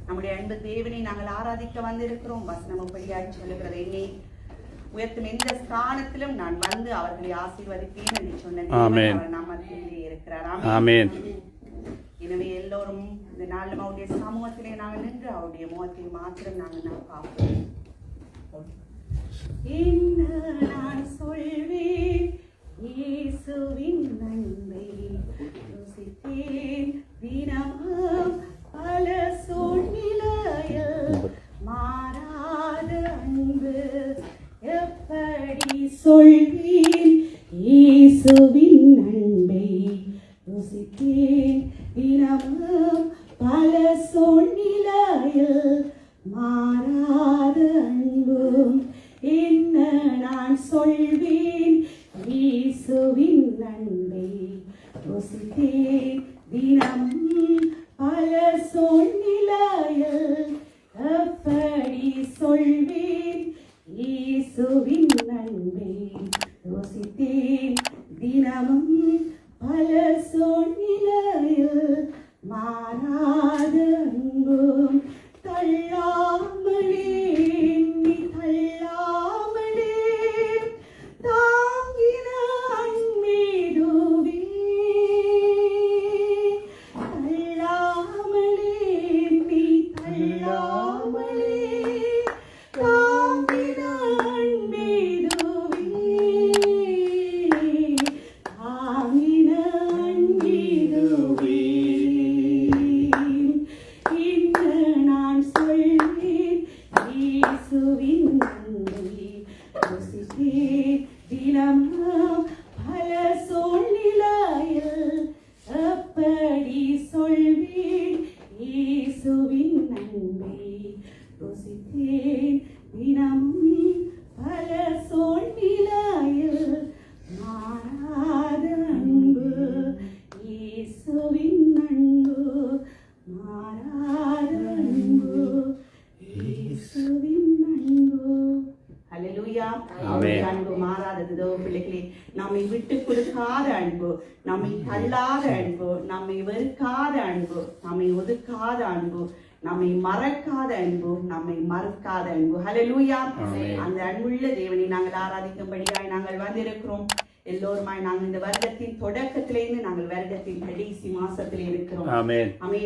நம்முடைய அன்பு தேவனை நாங்கள் ஆராதிக்க வந்திருக்கிறோம். வசனம் அப்படியாய் சொல்லுகிறது, என்னை உயர்த்தும் எந்த ஸ்தானத்திலும் நான் வந்து அவர்களை ஆசீர்வதிப்பேன் என்று சொன்ன அவர் நாமத்திலே இருக்கிறார். ஆமென். எனவே எல்லோரும் இந்த நாளும் அவருடைய சமூகத்திலே நாங்கள் நின்று அவருடைய முகத்தை மாத்திரம் நாங்கள் பார்ப்போம். என்ன நான் சொல்வேன், இயேசுவின் அன்பை ருசித்தேன் தினமும் பல சூழ்நிலையில் மாறாத அன்பு எப்படி சொல்வேன், இயேசுவின் அன்பை ருசித்தேன் தினமும் பல சூழ்நிலையில் மாறாத அன்பும் என்ன நான் சொல்வேன், இயேசுவின் அன்பை ருசித்தேன் தினமும் பல சூழ்நிலையில் எப்படி சொல்வேன், இயேசுவின் அன்பை ருசித்தேன் தினமும் பல சூழ்நிலையில் மாறாத அன்பும் தள்ளாமலே நீ தள்ளாமலே தாங்கின அன்பிடுவே தள்ளாமலே நீ தள்ளாமலே தாங்கின அன்பிடுவே தாங்கின அன்பிடுவே இன்று நான் சொல்வேன், இயேசுவின் அன்பை ருசித்தேன் தினமும் பல சூழ்நிலையில் எப்படி சொல்வேன், இயேசுவின் அன்பை ருசித்தேன் தினமும் பல சூழ்நிலையில் மாறாத அன்பு, இயேசுவின் அன்பு மாறாத அன்பு, இயேசுவின் அன்பு. ஹல்லேலூயா. அன்பு மாறாததோ பிள்ளைகளே, நம்மை விட்டு கொடுக்காத அன்பு, நம்மை தள்ளாத அன்பு, நம்மை வெறுக்காத அன்பு, நம்மை ஒதுக்காத அன்பு, நம்மை மறக்காத அன்பு, நம்மை மறுக்காத அன்பு. ஹல்லேலூயா. அந்த அன்புள்ள தேவனை நாங்கள் ஆராதிக்கும்படியாய் நாங்கள் வந்திருக்கிறோம். எல்லோருமாய் நாங்கள் இந்த வருடத்தின் தொடக்கத்திலிருந்து நாங்கள் வருடத்தின் கடைசி மாசத்தில் இருக்கிறோம்.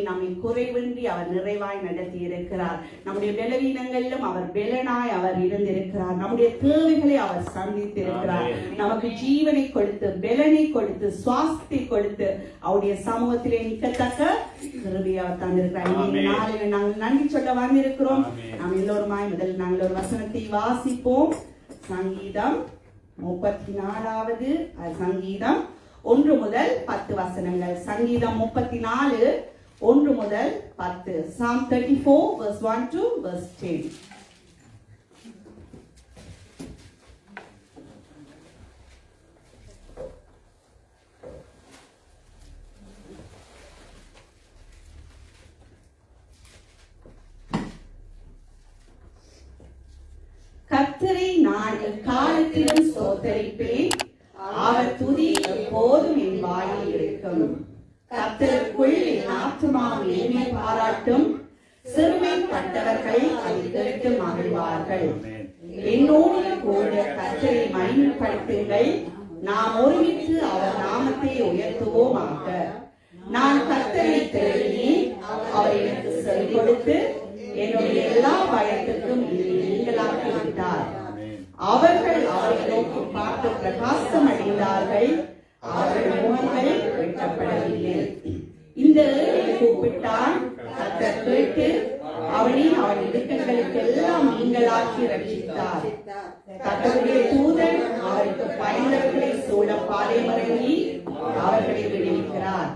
நம்மை குறைவின்றி அவர் நிறைவாய் நடத்தி இருக்கிறார். நம்முடைய பலவீனங்களிலும் அவர் பலனாய் அவர் இருந்திருக்கிறார். நம்முடைய தேவைகளை அவர் சந்தித்திருக்கிறார். நமக்கு ஜீவனை கொடுத்து பலனை கொடுத்து சுவாசத்தை கொடுத்து அவருடைய சமூகத்திலே நிற்கத்தக்க கிருபையை அவர் தந்திருக்கிறார். நாளில் நாங்கள் நன்றி சொல்ல வந்திருக்கிறோம். நாம் எல்லோருமாய் முதல் நாங்கள் ஒரு வசனத்தை வாசிப்போம். சங்கீதம் 34வது சங்கீதம் 1 முதல் 10 வசனங்கள். சங்கீதம் 34 1 முதல் 10. Psalm 34 verse 1 to verse 10. கர்த்தரை நான் எக்காலத்திலும் ஸ்தோத்தரிப்பேன், அவர் துதி எப்போதும் என் வாயில் இருக்கும். கர்த்தருக்குள் என் ஆத்துமா மேன்மை பாராட்டும், சிறுமைப்பட்டவர்கள் அதை கேட்டு மகிழ்வார்கள். என்னோடு கூட கர்த்தரை மகிமைப்படுத்துங்கள், நாம் ஒருமித்து அவர் நாமத்தை உயர்த்துவோமாக. நான் கர்த்தரை தேடினேன், அவர் எனக்கு செவி கொடுத்து என்னுடைய எல்லா பயத்துக்கும் நீங்களாக்கி விட்டார். அவர்கள் அவரை நோக்கி பார்த்து பிரகாசம் அடைந்தார்கள், அவர்கள் முகங்கள் வெட்டப்படவில்லை. இந்த கூப்பிட்டான், கர்த்தர் கேட்டு அவனை அவன் இடுக்கங்களுக்கு எல்லாம் நீங்களாக்கி ரட்சித்தார். கர்த்தருடைய தூதன் அவருக்கு பயந்தவர்களை சூழ பாலைமறங்கி அவர்களை விடுவிக்கிறார்.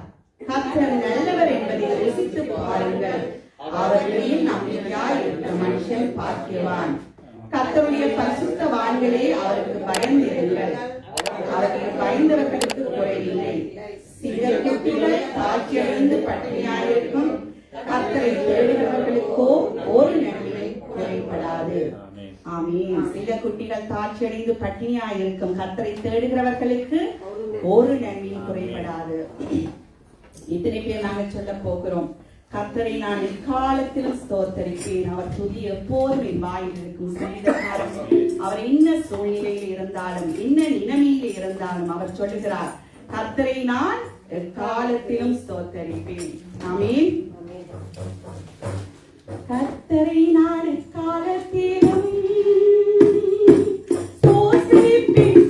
கர்த்தர் நல்லவர் என்பதை ருசித்து பாருங்கள், அவர்களையும் நம்பிக்கையாய் இருந்த மனுஷன் பாக்கியவான். கர்த்தருடைய பரிசுத்தவான்களே அவருக்கு பயந்திருங்கள். அவருக்கு பயந்தவர்களுக்கு குறையில்லை. சிங்கக்குட்டிகள் தாழ்ச்சியடைந்து பட்டினியாயிருக்கும், கர்த்தரை தேடுகிறவர்களுக்கோ ஒரு நன்மை குறைபடாது. ஆமென். சிங்கக்குட்டிகள் தாழ்ச்சியடைந்து பட்டினியாயிருக்கும், கர்த்தரை தேடுகிறவர்களுக்கு ஒரு நன்மையும் குறைபடாது. இத்தனை பேர் நாங்கள் சொல்ல போகிறோம், கர்த்தரை நான் எக்காலத்திலும் ஸ்தோத்தரிப்பேன், அவர் துதி எப்போதும் என் வாயில் இருக்கும். சங்கீதக்காரன் அவர் என்ன சூழ்நிலையில் இருந்தாலும் என்ன நிலைமையில் இருந்தாலும் அவர் சொல்லுகிறார், கர்த்தரை நான் எக்காலத்திலும் ஸ்தோத்தரிப்பேன். ஆமென். கர்த்தரை நான் எக்காலத்திலும் ஸ்தோத்தரிப்பேன்,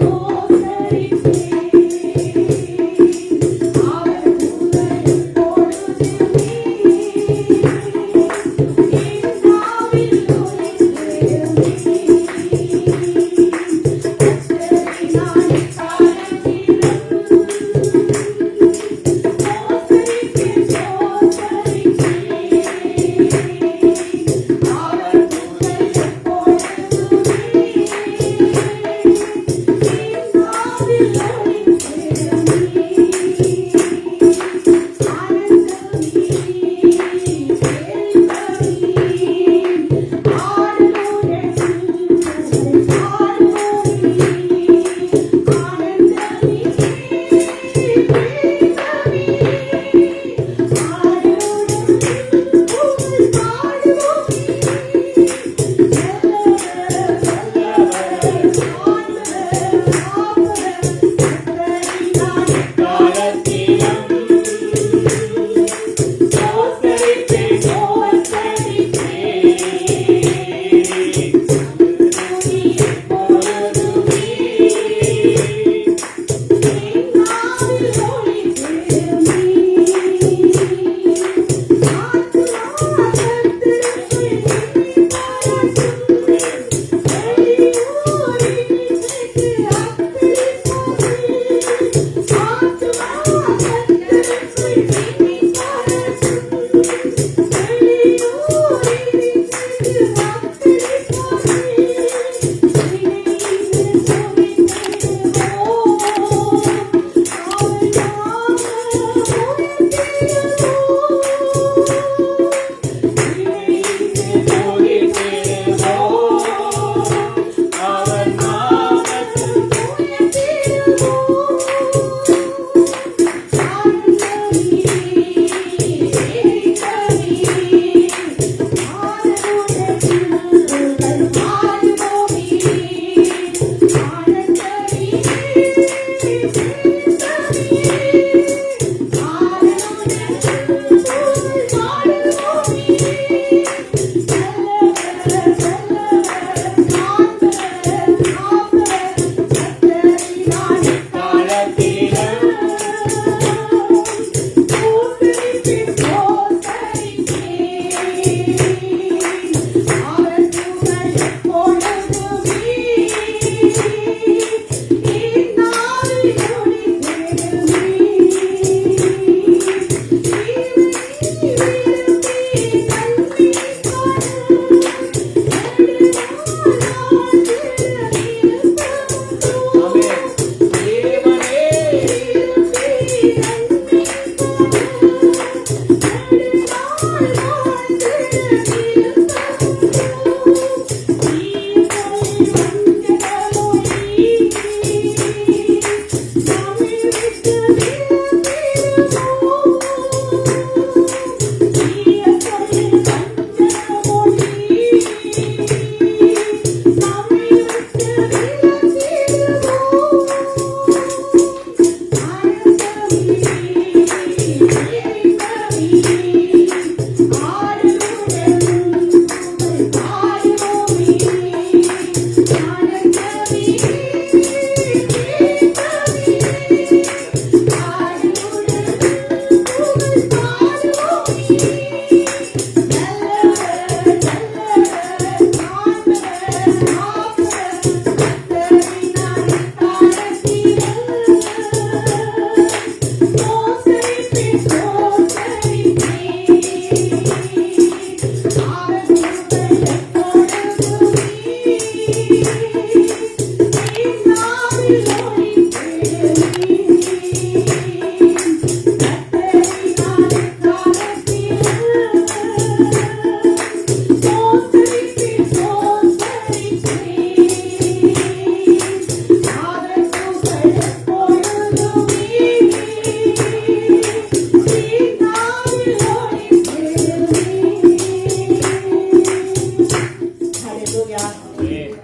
ஹalleluya.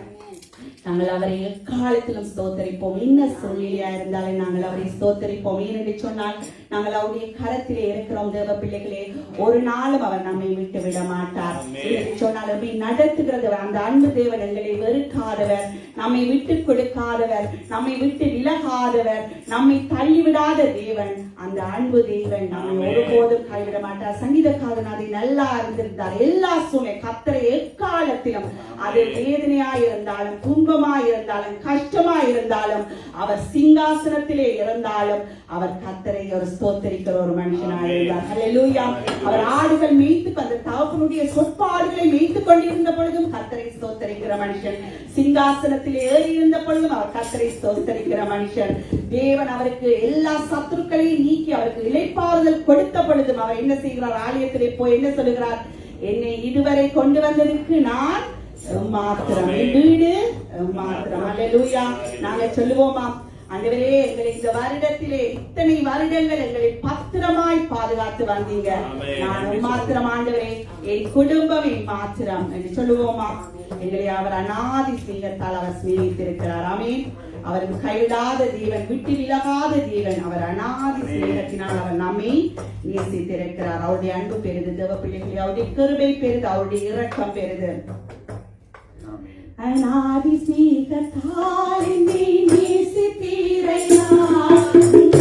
நாங்கள் அவரை எக்காலத்திலும் ஸ்தோத்தரிப்போம். என்ன சூழ்நிலையா இருந்தாலும் நாங்கள் அவரை ஸ்தோத்தரிப்போம். ஏனென்று சொன்னால் நாங்கள் அவருடைய கரத்திலே இருக்கிறோம். தேவ பிள்ளைகளே, ஒரு நாளும் அவர் நம்மை விட்டு விட மாட்டார். சொன்னால் நடத்துகிறது அந்த அன்பு தேவன். எங்களை வெறுக்காதவர், நம்மை விட்டு கொடுக்காதவர், நம்மை விட்டு விலகாதவர், நம்மை தள்ளிவிடாத தேவன். அந்த அன்பு தேவன் நம்மை ஒருபோதும் கைவிட மாட்டார். சங்கீதக்காரன் அதை நல்லா அறிந்திருந்தார். எல்லா சூழ்நிலை கர்த்தரை எக்காலத்திலும், அது வேதனையாய் இருந்தாலும், துன்பமாய் இருந்தாலும், கஷ்டமாய் இருந்தாலும், அவர் சிங்காசனத்திலே இருந்தாலும் அவர் கர்த்தரை ஒரு ஸ்தோத்தரிக்கிற ஒரு மனுஷனாய் இருந்தார். ஹல்லேலூயா. அவர் ஆடுகள் மேய்த்து அந்த தகப்பனுடைய சொற்பாடுகளை மேய்த்துக் கொண்டிருந்த பொழுதும் கர்த்தரை ஸ்தோத்தரிக்கிற மனுஷன். சிங்காசனத்தில் ஏறி இருந்த பொழுதும் அவர் கர்த்தரை ஸ்தோத்தரிக்கிற மனுஷன். தேவன் அவருக்கு எல்லா சத்துருக்களையும் நீக்கி அவருக்கு இளைப்பாறுதல் கொடுத்த பொழுதும் அவர் என்ன செய்கிறார்? ஆலயத்திலே போய் என்ன சொல்லுகிறார்? என்னை இதுவரை கொண்டு வந்ததற்கு நான் மாத்திரம், என் வீடு மாத்திரம். ஹல்லேலூயா. நாங்க சொல்லுவோமா, ஆண்டவரே, எங்களை இந்த வருடத்திலே இத்தனை வருடங்கள் எங்களை பத்திரமாய் பாதுகாத்து வந்தீங்க. நான் மாத்திரம் ஆண்டவரே, என் குடும்பம் மாத்திரம் என்று சொல்லுவோமா? எங்களை அவர் அநாதி ஸ்நேகத்தால் அவர் சிநேகித்திருக்கிறார். ஆமென். அவருக்கு கைவிடாத தேவன், விட்டு விலகாத தேவன். அவர் அநாதி ஸ்நேகத்தினால் அவர் நம்மை நேசித்திருக்கிறார். அவருடைய அன்பு பெரிது தேவ பிள்ளைகளே. அவருடைய கிருபை பெரிது, அவருடைய இரக்கம் பெரிது. அநாதி ஸ்நேகத்தால் என்னை நேசித்தீரையா, உங்க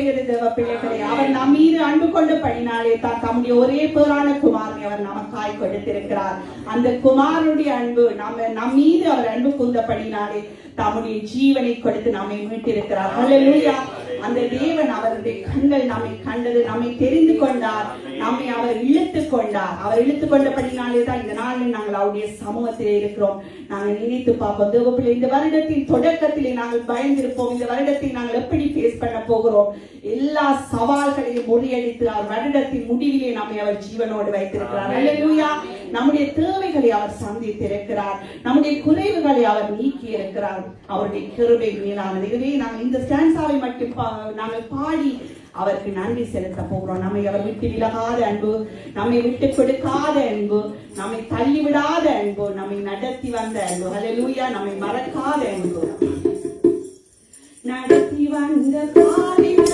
சொல்லுகிறது தேவ பிள்ளைகளை, அவர் நம் மீது அன்பு கொண்டபடினாலே தான் தம்முடைய ஒரே பேரான குமாரனை அவர் நமக்காய் கொடுத்திருக்கிறார். அந்த குமாரனுடைய அன்பு நம் மீது அவர் அன்பு கூர்ந்தபடினாலே தம்முடைய ஜீவனை கொடுத்து நம்மை மீட்டிருக்கிறார். ஹல்லேலூயா. அந்த தேவன் அவருடைய கண்கள் நம்மை கண்டது, நம்மை தெரிந்து கொண்டார், நம்மை அவர் இழுத்துக் கொண்டார். அவர் இழுத்துக் கொண்டபடினாலே தான் இந்த நாளில் நாங்கள் அவருடைய சமூகத்திலே இருக்கிறோம். நாங்கள் நினைத்து பார்ப்போம் தேவப்பிள்ளை, இந்த வருடத்தின் தொடக்கத்திலே நாங்கள் பயந்திருப்போம். இந்த வருடத்தை நாங்கள் எப்படி ஃபேஸ் பண்ண போகிறோம்? எல்லா சவால்களையும் முறியடித்து வருடத்தின் முடிவிலே நம்மை அவர் ஜீவனோடு வைத்திருக்கிறார். ஹல்லேலூயா. நம்முடைய தேவைகளை அவர் சந்தித்திருக்கிறார், நம்முடைய குறைவுகளை அவர் நீக்கி இருக்கிறார். அவருடைய கிருபை மேலானது. இதுவே நாங்கள் இந்த ஸ்டான்ஸாவை மட்டும் நாங்கள் பாடி அவருக்கு நன்றி செலுத்த போகிறோம். நம்மை அவர் விட்டு விலகாத அன்பு, நம்மை விட்டு கொடுக்காத அன்பு, நம்மை தள்ளிவிடாத அன்பு, நம்மை நடத்தி வந்த அன்பு. ஹல்லேலூயா. நம்மை மறக்காத அன்பு, நடத்தி வந்த பாதைகளை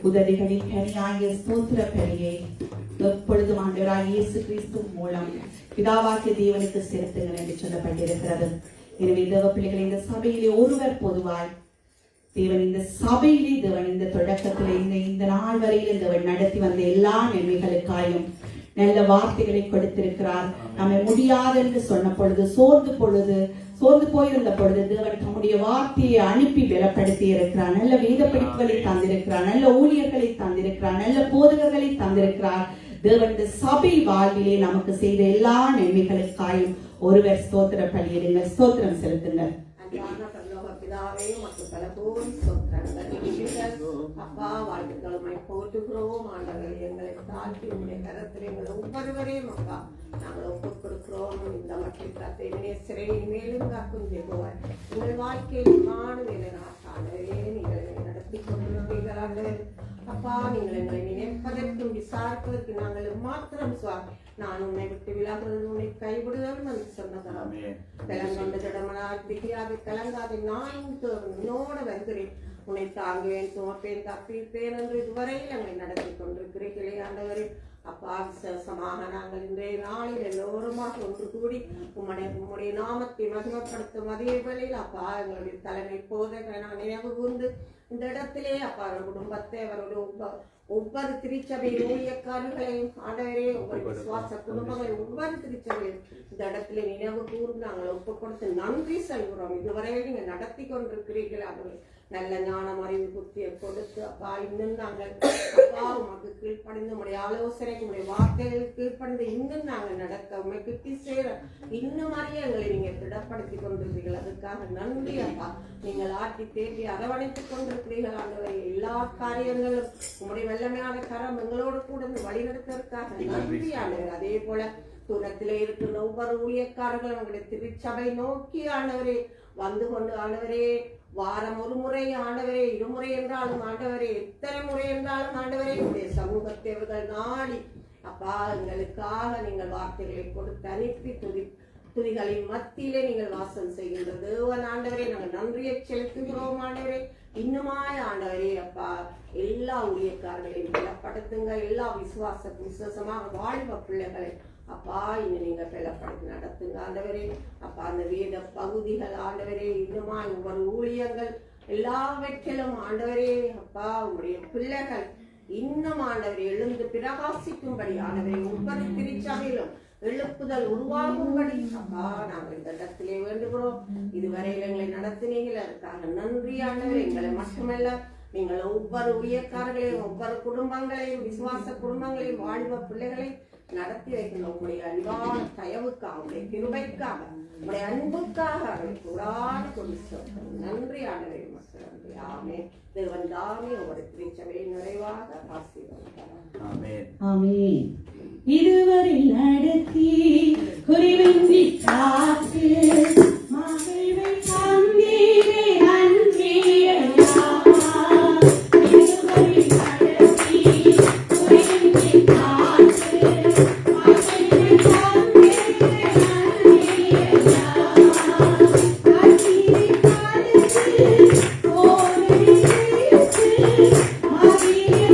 உதடுகளின் கனியாகிய ஸ்தோத்திர பலியை எப்பொழுதும் ஆண்டவராகிய இயேசு கிறிஸ்து மூலம் பிதாவாகிய தேவனுக்கு செலுத்துங்கள் என்று சொல்லப்பட்டிருக்கிறது. எனவே தேவ பிள்ளைகள், இந்த சபையிலே ஒருவர் பொதுவாய் தேவன் இந்த சபையிலே தேவன் இந்த தொடக்கத்திலே இந்த நாள் வரையில் தேவன் நடத்தி வந்த எல்லா நன்மைகளுக்காயும் நல்ல வார்த்தைகளை கொடுத்திருக்கிறார். நம்மை முடியாது என்று சொன்ன பொழுது, சோர்ந்து போயிருந்த பொழுது தேவன் தம்முடைய வார்த்தையை அனுப்பி பலப்படுத்தி இருக்கிறார். நல்ல வேத படிப்புகளை தந்திருக்கிறார், நல்ல ஊழியர்களை தந்திருக்கிறார், நல்ல போதகர்களை தந்திருக்கிறார். தேவன் இந்த சபை வாழ்விலே நமக்கு செய்த எல்லா நன்மைகளுக்காயும் ஒருவர் ஸ்தோத்திர பலியிடுங்கள், ஸ்தோத்திரம் செலுத்துங்கள். அன்பான பரலோக பிதாவே உமக்கு பல கோடி ஸ்தோத்திரங்கள். அப்பா வாழ்த்துக்களுமை போற்றுகிறோம். ஆண்டவரே எங்களை தாழ்த்தி உங்களுடைய கரத்தில் எங்களை ஒவ்வொருவரையும் அப்பா நாங்கள் ஒப்புக் கொடுக்கிறோம். இந்த மக்கள் கத்தை சிறையின் மேலும் காக்கும் ஜெபவார் உங்கள் வாழ்க்கையில் வேலை ஆண்டவரே நீங்கள் நடத்தி கொண்டிருக்கிறீர்கள். அப்பா நீங்கள் எங்களை நினைப்பதற்கும் விசாரிப்பதற்கு நாங்கள் மாத்திரம் நான் உன்னை விட்டு விலகுறது உன்னை கைவிடுதல் என்று சொன்னதாம். கலங்கொண்ட திடமனாய் திகையாது கலங்காது நான் உன்னோட வருகிறேன், உன்னை தாங்குவேன் சுமப்பேன் தப்பிப்பேன் என்று இதுவரையில் எங்களை நடத்தி கொண்டிருக்கிறீர்களே ஆண்டவரே. அப்பா விசேஷமாக நாங்கள் இன்றைய நாளில் எல்லோருமாக ஒன்று கூடி உம்முடைய நாமத்தை மகிமைப்படுத்தும் அதே வேளையில் அப்பா எங்களுடைய தலைமை போதகரை நான் நினைவு கூர்ந்து இந்த இடத்திலே அப்பா அவர் குடும்பத்தை அவருடைய ஒவ்வொரு திருச்சபை ஊழியக்காரர்களையும் ஆண்டவரே ஒவ்வொரு விசுவாச குடும்பங்களை ஒவ்வொரு திருச்சபையும் இந்த இடத்துல நினைவு கூர்ந்து நாங்கள் ஒப்புக் கொடுத்து நன்றி செல்கிறோம். இதுவரையில் நீங்க நடத்தி கொண்டிருக்கிறீர்கள். அவர்கள் நல்ல ஞானம் அறிவு புத்தியை கொடுத்து அப்பா இன்னும் நாங்கள் அப்பா உமக்கு கீழ்ப்படிந்து உங்களுடைய ஆலோசனைக்கு உங்களுடைய வார்த்தைகளுக்கு கீழ்ப்படிந்து இன்னும் நாங்கள் நடக்க உண்மை கிட்டி சேர இன்னும் அறிய எங்களை நீங்க திடப்படுத்தி கொண்டிருக்கிறீர்கள். அதுக்காக நன்றி அப்பா. நீங்கள் ஆட்டி தேடி அரவணைத்துக் கொண்டிருக்கிறீர்கள் ஆண்டவரை. எல்லா காரியங்களும் உங்களுடைய வெள்ளமையான கரம் எங்களோடு கூட வழிநடத்துவதற்காக நன்றி ஆண்டவர். அதே போல தூரத்திலே இருக்கிற ஒவ்வொரு ஊழியக்காரர்களும் உங்களுடைய திருச்சபை நோக்கி ஆண்டவரே வந்து கொண்டு ஆண்டவரே வாரம் ஒரு முறை ஆண்டவரே இருமுறை என்றாலும் ஆண்டவரே எத்தனை முறை என்றாலும் ஆண்டவரே உடைய சமூகத்தேவர்கள் நாடி அப்பா எங்களுக்காக நீங்கள் வார்த்தைகளை கொடுத்து அனுப்பி துதிகளின் மத்தியிலே நீங்கள் வாசம் செய்கின்ற தேவன் ஆண்டவரே நாங்கள் நன்றியை செலுத்துகிறோம் ஆண்டவரே. இன்னுமாய் ஆண்டவரே அப்பா எல்லா ஊழியக்காரர்களையும் பலப்படுத்துங்க. எல்லா விசுவாசமாக வாழ்வ பிள்ளைகளை அப்பா இன்னும் நீங்க பலப்படுத்தி நடத்துங்க ஆண்டவரே. அப்பா அந்த வேத பகுதிகள் ஆண்டவரே இன்னுமா ஒவ்வொரு ஊழியங்கள் எல்லாவற்றிலும் ஆண்டவரே அப்பா உங்களுடைய பிள்ளைகள் இன்னும் ஆண்டவரை எழுந்து பிரகாசிக்கும்படி ஆண்டவரை ஒவ்வொரு திருச்சபையிலும் எழுப்புதல் உருவாகும்படி அப்பா நாங்கள் இந்த இடத்திலே வேண்டுகிறோம். இதுவரையில் எங்களை நடத்தினீர்கள், அதுக்காக நன்றி ஆண்டவர். எங்களை மட்டுமல்ல நீங்கள் ஒவ்வொரு ஊழியக்காரர்களையும் ஒவ்வொரு குடும்பங்களையும் விசுவாச குடும்பங்களையும் வாழ்வ பிள்ளைகளை நடத்தி வைக்கணும். உங்களுடைய அன்பான தயவுக்காக உங்களுடைய கிருபைக்காக உங்களுடைய அன்புக்காக நன்றி ஆண்டவரே. மக்கள் நன்றி. ஆமே. தேவன் தாமே உங்களுடைய திருச்சபையை நிறைவாக ஆசீர்வதிப்பார். இதுவரை நடத்தி குறிவின்றி காத்து மகிழ்வை தந்தீரே நன்றி ஐயா. இதுவரை நடத்தி குறிவின்றி காத்து மகிழ்வை தந்தீரே நன்றி ஐயா. கண்ணீரை கலந்து ஓரை சேர்த்து மகிழை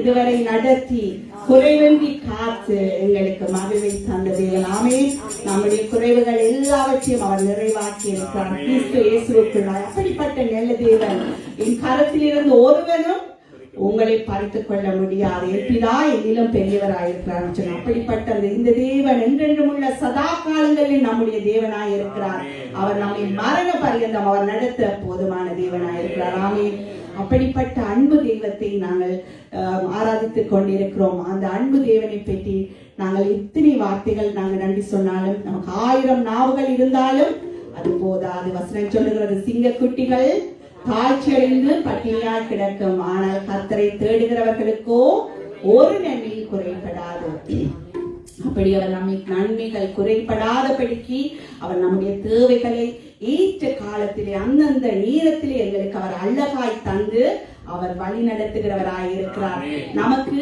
இதுவரை நடத்தி குறைவின்றி காத்து எங்களுக்கு மகிழ்வை தந்த தேவன். ஆமென். நம்முடைய குறைவுகள் எல்லாவற்றையும் அவர் நிறைவாக்கி இருக்கிறார் கிறிஸ்து இயேசுவுக்குள்ளாய். அப்படிப்பட்ட நல்ல தேவன் என் கரத்திலிருந்து ஒருவனும் உங்களை பறித்துக் கொள்ள முடியாது. எப்பிதா என்னிலும் பெரியவராயிருக்கிறார். அப்படிப்பட்ட இந்த தேவன் என்றென்றும் உள்ள சதா காலங்களில் நம்முடைய தேவனாயிருக்கிறார். அவர் நம்மை மரண பரியந்தம் அவர் நடத்த போதுமான தேவனாயிருக்கிறார். ஆமென். அப்படிப்பட்ட அன்பு தெய்வத்தை நாங்கள் ஆராதித்துக் கொண்டிருக்கிறோம். அந்த அன்பு தேவனை பற்றி நாங்கள் எத்தனை வார்த்தைகள் நாங்கள் நன்றி சொன்னாலும், நமக்கு 1000 நாவுகள் இருந்தாலும் அது போதாது. வசனம் சொல்லுகிறது, சிங்கக்குட்டிகள் தாழ்ச்சியடைந்து பட்டினியால் கிடக்கும், ஆனால் கர்த்தரை தேடுகிறவர்களுக்கோ ஒரு நன்மையும் குறைபடாது. அப்படி அவர் நம்மை நன்மைகள் குறைபடாதபடிக்கு அவர் நம்முடைய தேவைகளை ஏற்ற காலத்திலே அந்தந்த நேரத்திலே எங்களுக்கு அவர் அழகாய் தந்து அவர் வழி நடத்துகிறவராய் இருக்கிறார். நமக்கு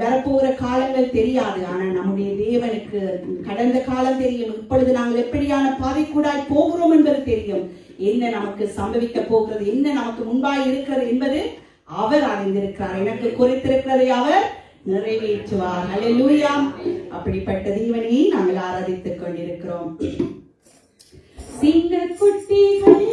வரப்போகிற காலங்கள் தெரியாது, ஆனால் நம்முடைய தேவனுக்கு கடந்த காலம் தெரியும். இப்பொழுது நாங்கள் எப்படியான பாதைக்கூடாய் போகிறோம் என்பது தெரியும். என்ன நமக்கு சம்பவிக்க போகிறது, என்ன நமக்கு முன்பாய் இருக்கிறது என்பது அவர் அறிந்திருக்கிறார். எனக்கு குறித்திருக்கிறதை அவர் நிறைவேற்றுவார். அல்லேலூயா. அப்படிப்பட்ட தேவனை நாங்கள் ஆராதித்துக் கொண்டிருக்கிறோம். சிங்கக்குட்டிகள்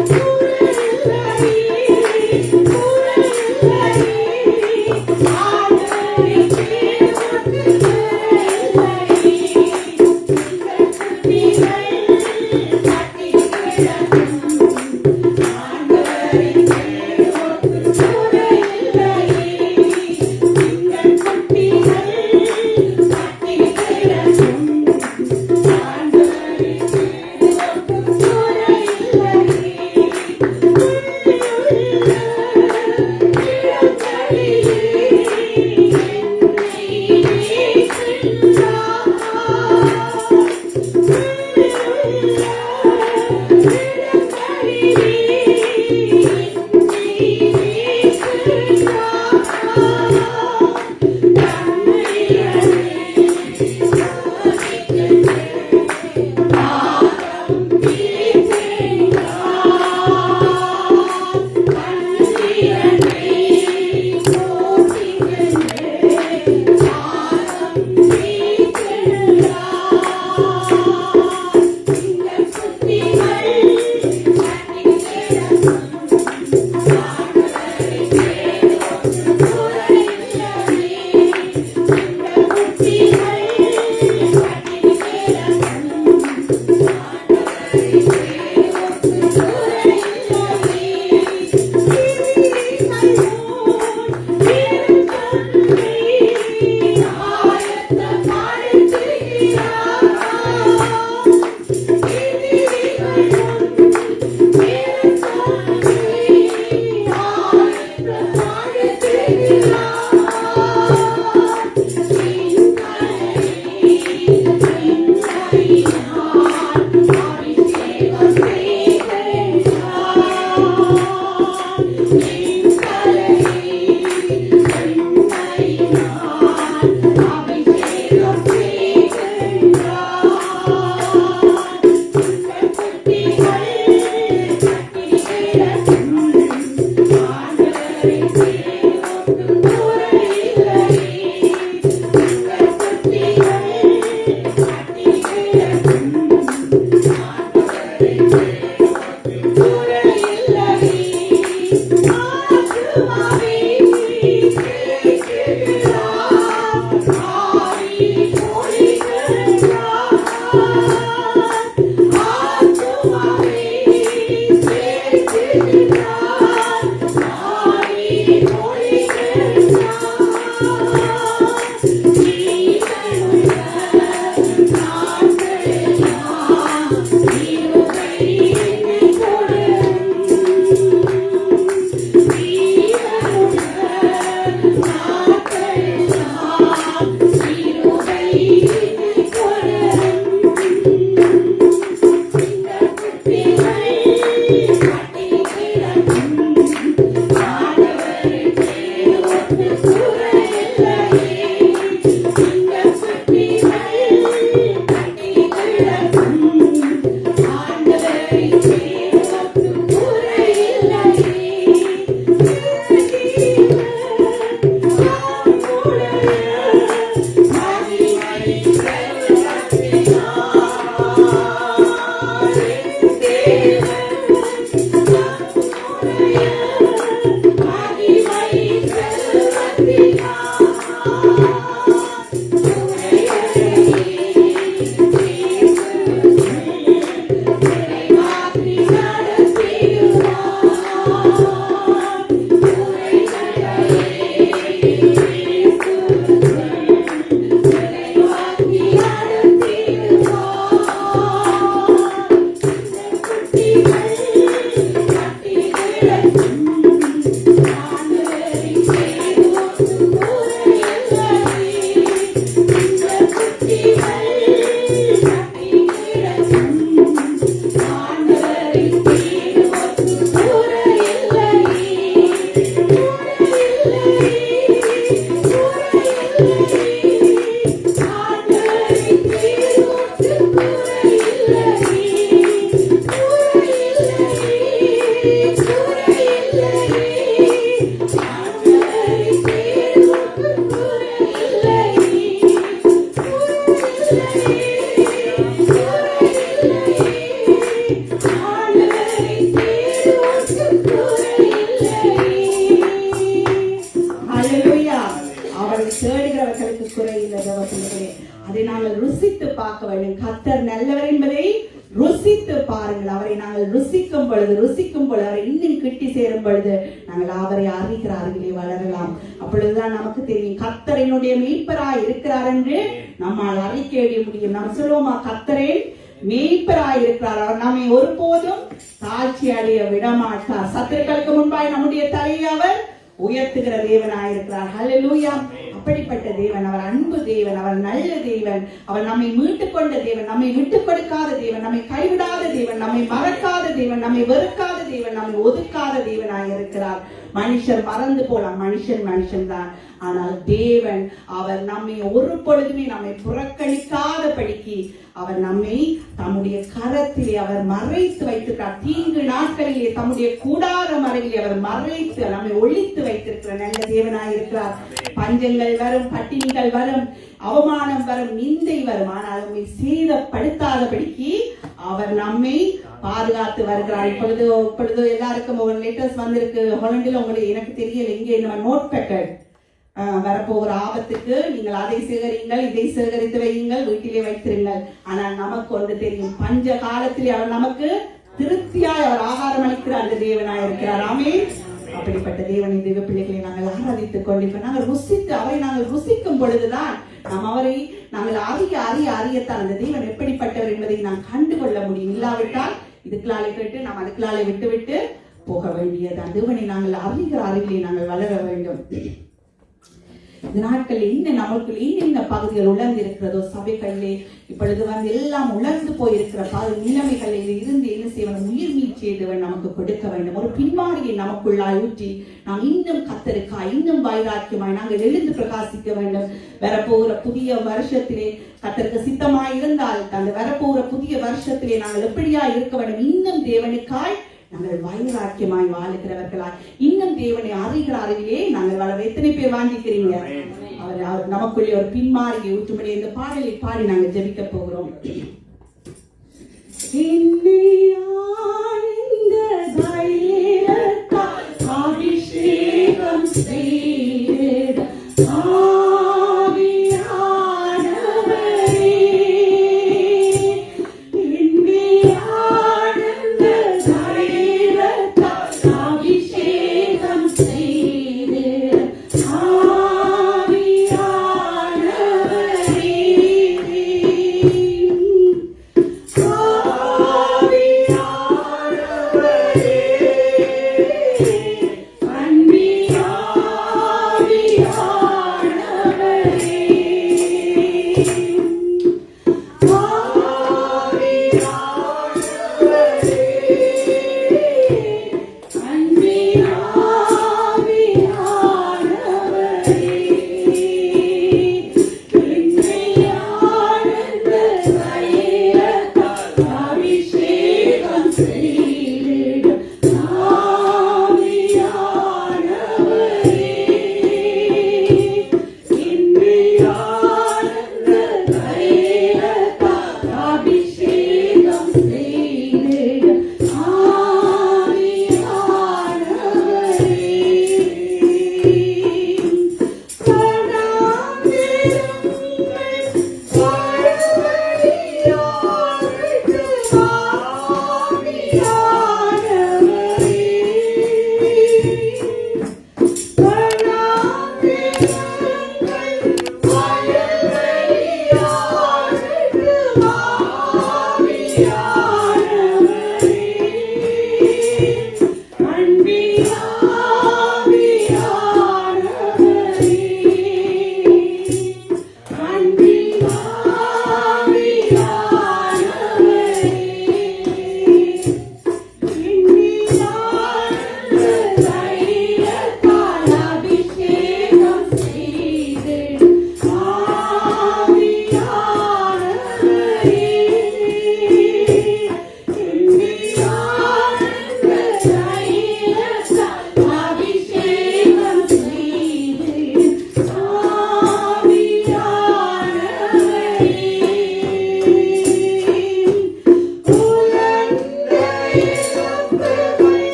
Thank you. அதை நாங்கள் ருசித்து பார்க்க வேண்டும். கர்த்தர் நல்லவர் என்பதை ருசித்து பாருங்கள். அவரை நாங்கள் ருசிக்கும் பொழுது அவரை இன்னும் கிட்டி சேரும் பொழுது நாங்கள் அவரை அறிகிற அருகிலே வளரலாம். அப்பொழுதுதான் நமக்கு தெரியும் கர்த்தர் என்னுடைய மேய்ப்பராய் இருக்கிறார் என்று நம்மால் அறிக்கை முடியும். நாம் சொல்லுவோமா, கர்த்தரே மேய்ப்பராய் இருக்கிறார், அவர் நம்மை ஒருபோதும் தாழ்ச்சி அடைய விடமாட்டார். சத்துருக்களுக்கு முன்பாய் நம்முடைய தலையை அவர் உயர்த்துகிற தேவனாயிருக்கிறார். ஹல்லேலூயா. அப்படிப்பட்ட தேவன், அவர் அன்பு தேவன், அவர் நல்ல தேவன், அவர் நம்மை மீட்டுக் கொண்ட தேவன், நம்மை விட்டுக் கொடுக்காத தேவன், நம்மை கைவிடாத தேவன், நம்மை மறக்காத தேவன், நம்மை வெறுக்காத தேவன், நம்மை ஒதுக்காத தேவனாயிருக்கிறார். மனுஷர் மறந்து போலாம், மனுஷன் தான். ஆனால் தேவன் அவர் நம்மை ஒரு பொழுதுமே நம்மை புறக்கணிக்காதபடிக்கு அவர் நம்மை தம்முடைய கரத்திலே அவர் மறைத்து வைத்திருக்கிறார். தீங்கு நாட்களிலே தம்முடைய கூடார மறைவிலே அவர் மறைத்து நம்மை ஒழித்து வைத்திருக்கிற நல்ல தேவனாயிருக்கிறார். பஞ்சங்கள் வரும், பட்டினிகள் வரும், அவமானம் வரும், நிந்தை வரும், ஆனால் நம்மை சேதப்படுத்தாதபடிக்கு அவர் நம்மை பாதுகாத்து வருகிறார். இப்பொழுது எல்லாருக்கும் ஒரு லெட்டர்ஸ் வந்திருக்கு ஹாலண்டில். உங்களுக்கு எனக்கு தெரியல, இங்கே நம்ம நோட் பேக்கெட் வரப்போகிற ஆபத்துக்கு நீங்கள் அதை சேகரிங்கள், இதை சேகரித்து வையுங்கள், வீட்டிலே வைத்திருங்கள். ஆனால் நமக்கு ஒன்று தெரியும், பஞ்ச காலத்திலே அவர் நமக்கு திருப்தியாய் அவர் ஆகாரம் அளிக்கிற அந்த தேவனாய் இருக்கிறார். ஆமென். அப்படிப்பட்ட தேவனின் தெய்வ பிள்ளைகளை நாங்கள் ஆராதித்துக் கொண்டிருப்போம். நாங்கள் ருசித்து அவரை நாங்கள் ருசிக்கும் பொழுதுதான் நாம் அவரை நாங்கள் அறியத்தான் அந்த தேவன் எப்படிப்பட்டவர் என்பதை நாம் கண்டுகொள்ள முடியும். இல்லாவிட்டால் இதுக்களாலே கேட்டு நாம் அதுக்களாலே விட்டு போக வேண்டியது. அந்த தேவனை நாங்கள் அறிகிற அறிவிலே நாங்கள் வளர வேண்டும். இந்த நாட்களில் இன்னும் நமக்குள் இன்னும் பகுதிகள் உலர்ந்து இருக்கிறதோ சபைகளிலே இப்பொழுது எல்லாம் உலர்ந்து போயிருக்கிற நிலைமைகளில் இருந்து என்ன செய்வன் உயிர் மீட்சியவன் நமக்கு கொடுக்க வேண்டும். ஒரு பின்மாரியை நமக்குள்ளாய் ஊற்றி நாம் இன்னும் கத்தருக்காய் இன்னும் வைராக்கியமாய் நாங்கள் எழுந்து பிரகாசிக்க வேண்டும். வரப்போகிற புதிய வருஷத்திலே கத்தருக்கு சித்தமாய் இருந்தால் அந்த வரப்போகிற புதிய வருஷத்திலே நாங்கள் எப்படியா இருக்க வேண்டும். இன்னும் தேவனுக்காய் நாங்கள் வைராக்கியமாய் வாழுகிறவர்களாய் இன்னும் தேவனை அறிகிற அறிவிலே நாங்கள் வளர. எத்தனை பேர் வாங்கிக்கிறீங்க? அவர் நமக்குள்ளே ஒரு பின்மாரியை ஊற்றும்படி இந்த பாடலை பாடி நாங்கள் ஜெபிக்க போகிறோம். அபிஷேகம்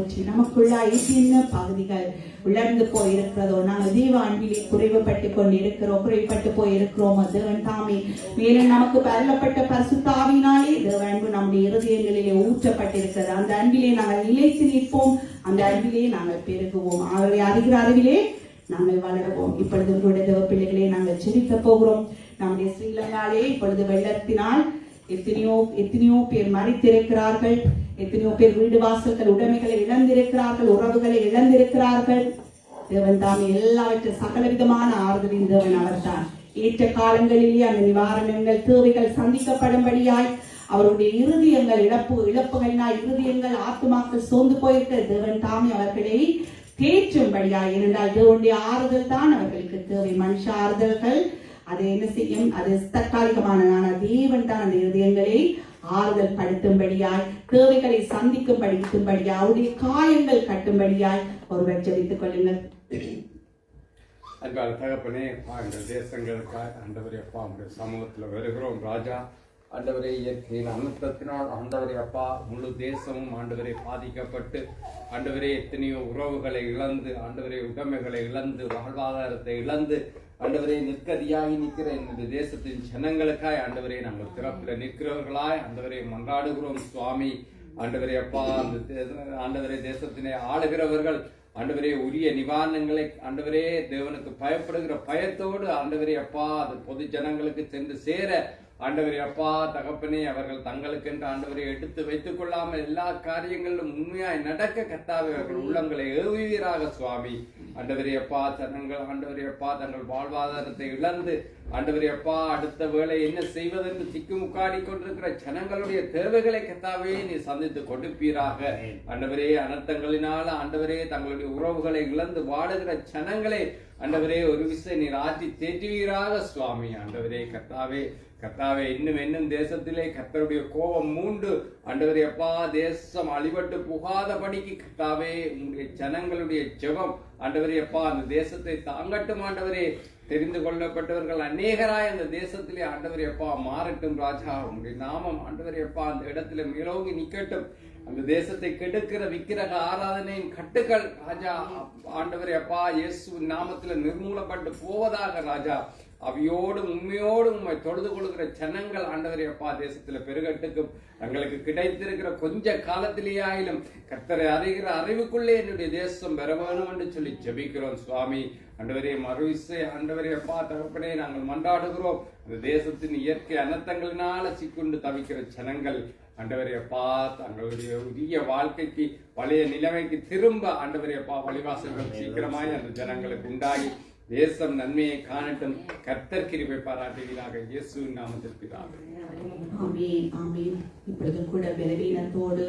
ஊற்றி நமக்குள்ளாய் என்ன பகுதிகள் உலர்ந்து போயிருக்கிறதோ, நாங்கள் தேவ அன்பிலே குறைவுபட்டு கொண்டு இருக்கிறோம், குறைவுபட்டு போயிருக்கிறோம். தேவன் தாமே மேலும் நமக்கு அருளப்பட்ட பரிசுத்த ஆவியினாலே தேவ அன்பு நம்முடைய இருதயங்களிலே ஊற்றப்பட்டிருக்கிறது. அந்த அன்பிலே நாங்கள் நிலைத்து நிற்போம், அந்த அன்பிலே நாங்கள் பெருகுவோம், ஆகவே அறிகிற அறிவிலே நாங்கள் வளருவோம். இப்பொழுது உங்களுடைய தேவ பிள்ளைகளே நாங்கள் ஜெபிக்க போகிறோம். நம்முடைய ஸ்ரீலங்காலே இப்பொழுது வெள்ளத்தினால் எத்தனையோ பேர் மறித்திருக்கிறார்கள், எத்தனையோ பேர் வீடு வாசல்கள் உடைமைகளை இழந்திருக்கிறார்கள், உறவுகளை இழந்திருக்கிறார்கள். தேவன் தாமே எல்லாவற்றை சகலவிதமான ஆறுதலின் தேவன் அவர்தான். ஏற்ற காலங்களிலே அந்த நிவாரணங்கள் தேவைகள் சந்திக்கப்படும்படியாய் அவருடைய இருதயங்கள் இழப்புகளினால் இருதயங்கள் ஆத்துமாக்கள் சோர்ந்து போயிருக்கிற தேவன் தாமே அவர்களை தேற்றும்படியாய். ஏனென்றால் தேவனுடைய ஆறுதல் தான் அவர்களுக்கு தேவை. மனுஷ ஆறுதல்கள் அது என்ன செய்யும்? அது தற்காலிகமான தேவன் தான் அந்த இருதயங்களை ஆறுதல் படுத்தும்படியாய், தேவைகளை சந்திக்கும்படியாய், அவருடைய காயங்கள் கட்டும்படியாய் ஒருவர் ஜெபித்துக் கொள்ளுங்கள். அன்பான தகப்பனே, இந்த தேசங்களுக்காக ஆண்டவரே அப்பா உடைய சமூகத்தில் வருகிறோம். ராஜா ஆண்டவரே, இயற்கையின் அனுத்தத்தினால் ஆண்டவரே அப்பா முழு தேசமும் ஆண்டவரை பாதிக்கப்பட்டு ஆண்டவரே எத்தனையோ உறவுகளை இழந்து, ஆண்டவரே உடைமைகளை இழந்து, வாழ்வாதாரத்தை இழந்து ஆண்டவரே நிற்கதியாகி நிற்கிற இந்த தேசத்தின் ஜனங்களுக்காய் ஆண்டவரே நாங்கள் திறப்பில் நிற்கிறவர்களாய் ஆண்டவரை மன்றாடுகிறோம். சுவாமி ஆண்டவரே அப்பா, அந்த ஆண்டவரே தேசத்தினை ஆளுகிறவர்கள் ஆண்டவரே உரிய நிவாரணங்களை ஆண்டவரே தேவனுக்கு பயப்படுகிற பயத்தோடு ஆண்டவரே அப்பா அது பொது ஜனங்களுக்கு சென்று சேர ஆண்டவரே அப்பா தகப்பனே அவர்கள் தங்களுக்கு என்று ஆண்டவரை எடுத்து வைத்துக் கொள்ளாமல் எல்லா காரியங்களிலும் உண்மையாய் நடக்க கர்த்தாவே அவர்கள் உள்ளங்களை ஏவுவீராக. சுவாமி ஆண்டவரே அப்பா ஜனங்கள் ஆண்டவரே அப்பா தங்கள் வாழ்வாதாரத்தை இழந்து ஆண்டவரே அப்பா அடுத்த வேளை என்ன செய்வதென்று திக்குமுக்காடி கொண்டிருக்கிற ஜனங்களுடைய தேவைகளை கர்த்தாவே நீ சந்தித்து கொடுப்பீராக. ஆண்டவரே அனர்த்தங்களினால ஆண்டவரே தங்களுடைய உறவுகளை இழந்து வாடுகிற ஜனங்களை ஆண்டவரே ஒரு விசை நீர் ஆட்சி தேற்றுவீராக. சுவாமி ஆண்டவரே கர்த்தாவே இன்னும் தேசத்திலே கர்த்தருடைய கோபம் மூண்டு ஆண்டவரே அப்பா தேசம் அழிபட்டு புகாதபடிக்கு கர்த்தாவே உங்களுடைய ஜனங்களுடைய ஜெபம் ஆண்டவரே அப்பா அந்த தேசத்தை தாங்கட்டும். ஆண்டவரே தெரிந்து கொள்ளப்பட்டவர்கள் அநேகராய் அந்த தேசத்திலே ஆண்டவரே அப்பா மாறட்டும். ராஜா உங்களுடைய நாமம் ஆண்டவரே அப்பா அந்த இடத்துல மேலோங்கி நிக்கட்டும். அந்த தேசத்தை கெடுக்கிற விக்கிரக ஆராதனையின் கட்டுக்கள் ராஜா ஆண்டவரே அப்பா இயேசு நாமத்துல நிர்மூலப்பட்டு போவதாக. ராஜா அவையோடும் உண்மையோடும் உண்மை தொழுது கொள்கிற ஜனங்கள் ஆண்டவரே அப்பா தேசத்துல பெருகட்டுக்கும். தங்களுக்கு கிடைத்திருக்கிற கொஞ்ச காலத்திலேயே ஆயிலும் கர்த்தரை அறிகிற அறிவுக்குள்ளே என்னுடைய தேசம் பெற வேணும் என்று சொல்லி ஜெபிக்கிறோம். சுவாமி ஆண்டவரே மறுவிசை ஆண்டவரே அப்பா தகப்பனே நாங்கள் மன்றாடுகிறோம். அந்த தேசத்தின் இயற்கை அனர்த்தங்களினால சிக்குண்டு தவிக்கிற ஜனங்கள் ஆண்டவரே அப்பா தங்களுடைய உரிய வாழ்க்கைக்கு பழைய நிலைமைக்கு திரும்ப ஆண்டவரே அப்பா வழிவாசல்கள் சீக்கிரமாய் அந்த ஜனங்களுக்கு உண்டாகி தேசம் நன்மையை காணட்டும். கர்த்தர் கிருபை பாராட்டுவீராக. இயேசுவின் நாமத்தில் பிதாவே. ஆமென் ஆமென். இப்பொழுது கூட பலவீனத்தோடு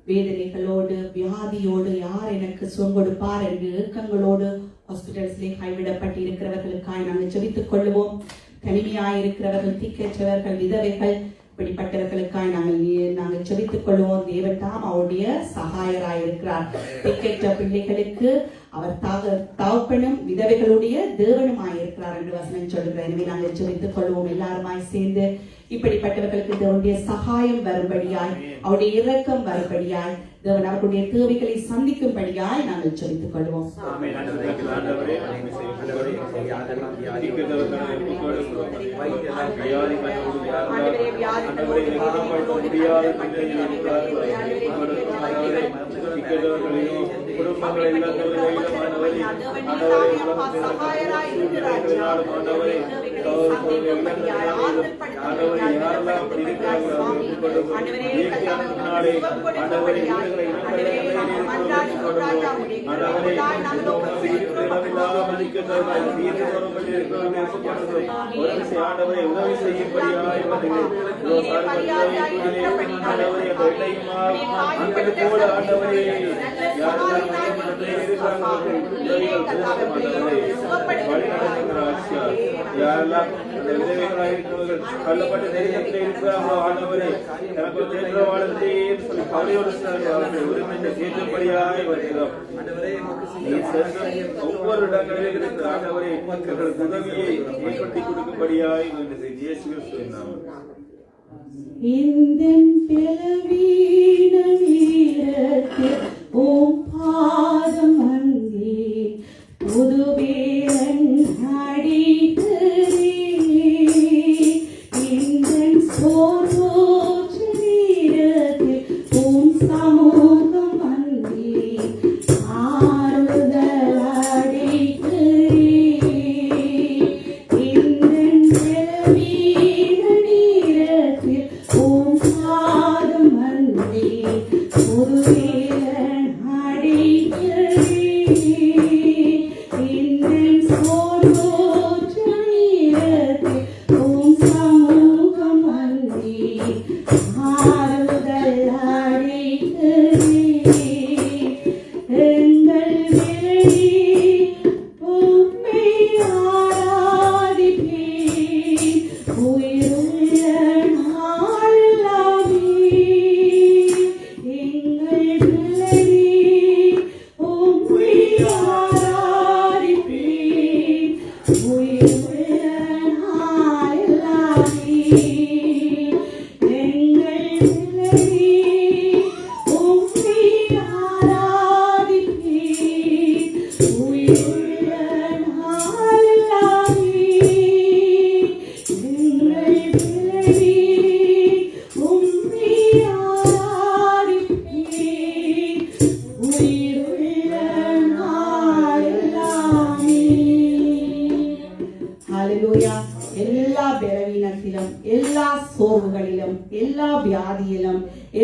வேதனைகளோடு வியாதியோடு யார் எனக்கு சுகம் கொடுப்பார் என்று ஏக்கங்களோடு ஹாஸ்பிட்டல்ஸ்லே கைவிடப்பட்டு இருக்கிறவர்களுக்காய் நாங்கள் ஜெபித்துக் கொள்வோம். தனிமையாயிருக்கிறவர்கள், திக்கற்றவர்கள், விதவைகள் இப்படிப்பட்டவர்களுக்காய் நாங்கள் ஜெபித்துக் கொள்வோம். தேவன் தாம் அவருடைய சகாயராயிருக்கிறார். திக்கற்ற பிள்ளைகளுக்கு அவர் தகப்பனும் விதவைகளுடைய தேவனுமாயிருக்கிறார் என்று வசனம் சொல்கிறார். எனவே நாங்கள் ஜெபித்துக் கொள்வோம் எல்லாருமாய் சேர்ந்து. இப்படிப்பட்டவர்களுக்கு தேவனுடைய சகாயம் வரும்படியாய், அவருடைய இரக்கம் வரும்படியாய், தேவன் அவர்களுடைய தேவைகளை சந்திக்கும்படியாய் நாங்கள் ஜெபித்துக் கொள்வோம். ஒவ்வொரு இடங்களில் இருக்கிற ஆண்டவரே உதவியை ஏற்படுத்தி கொடுக்கும்படியாய் இந்த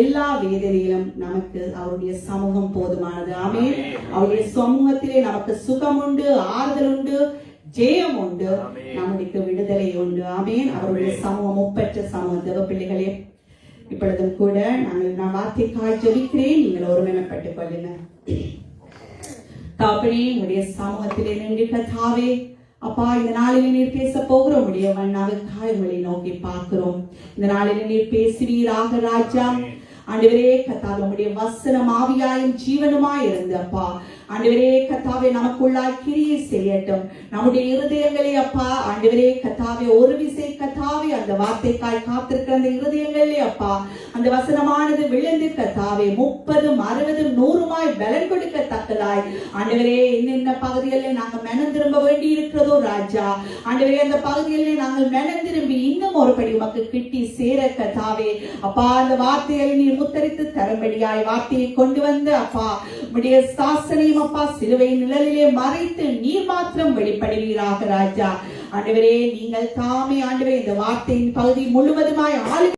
எல்லா வேதனையிலும் நமக்கு அவருடைய சமூகம் போதுமானது. ஆமென். அவருடைய சமூகத்திலே நமக்கு சுகம் உண்டு, ஆறுதல் உண்டு, ஜெயம் உண்டு, நம்முடைய விடுதலை உண்டு. ஆமென். அவருடைய சமூகம் ஒப்பற்ற சமூகம். தேவ பிள்ளைகளே, இப்பொழுதும் கூட நான் வார்த்தைக்காய் ஜெபிக்கிறேன். நீங்கள் ஒருமைப்பட்டுக் கொள்ளுங்க. தாப்பனே, உங்களுடைய சமூகத்திலே நின்று கர்த்தாவே அப்பா, இந்த நாளில் நீர் பேச போகிறோம். உடைய வண்ணாவுக்காய் உங்களை நோக்கி பார்க்கிறோம். இந்த நாளில் நீர் பேசுவீராக ராஜா. ஆண்டவரே கர்த்தாவே, உம்முடைய வசனம் ஆவியாயும் ஜீவனுமாய் இருந்து அப்பா ஆண்டவரே கர்த்தாவே நமக்குள்ளாய் கிரியை செய்யட்டும். நம்முடைய இருதயங்களே அப்பா ஆண்டவரே கர்த்தாவே ஒரு விசை கர்த்தாவே அந்த வார்த்தைக்காய் காத்திருக்கிற அந்த இருதயங்களே அப்பா அந்த வசனமானது விழுந்து கர்த்தாவே 30, 60, 100 பலன் கொடுக்கத்தக்கதாய் ஆண்டவரே என்னென்ன பகுதிகளில் நாங்கள் மனம் திரும்ப வேண்டி இருக்கிறதோ ராஜா ஆண்டவரே அந்த பகுதிகளில் நாங்கள் மனம் திரும்பி இன்னும் ஒரு படி உமக்கு கிட்டி சேர கர்த்தாவே அப்பா அந்த வார்த்தைகளை நீர் முத்தரித்து தரும்படியாய் வார்த்தையை கொண்டு வந்து அப்பா உம்முடைய சாசனையும் அப்பா சிலுவை நிழலிலே மறைத்து நீர் மாத்திரம் வெளிப்படுவீராக ராஜா. ஆண்டவரே நீங்கள் தாமே ஆண்டவரே இந்த வார்த்தையின் பகுதி முழுவதுமாய் ஆளுகை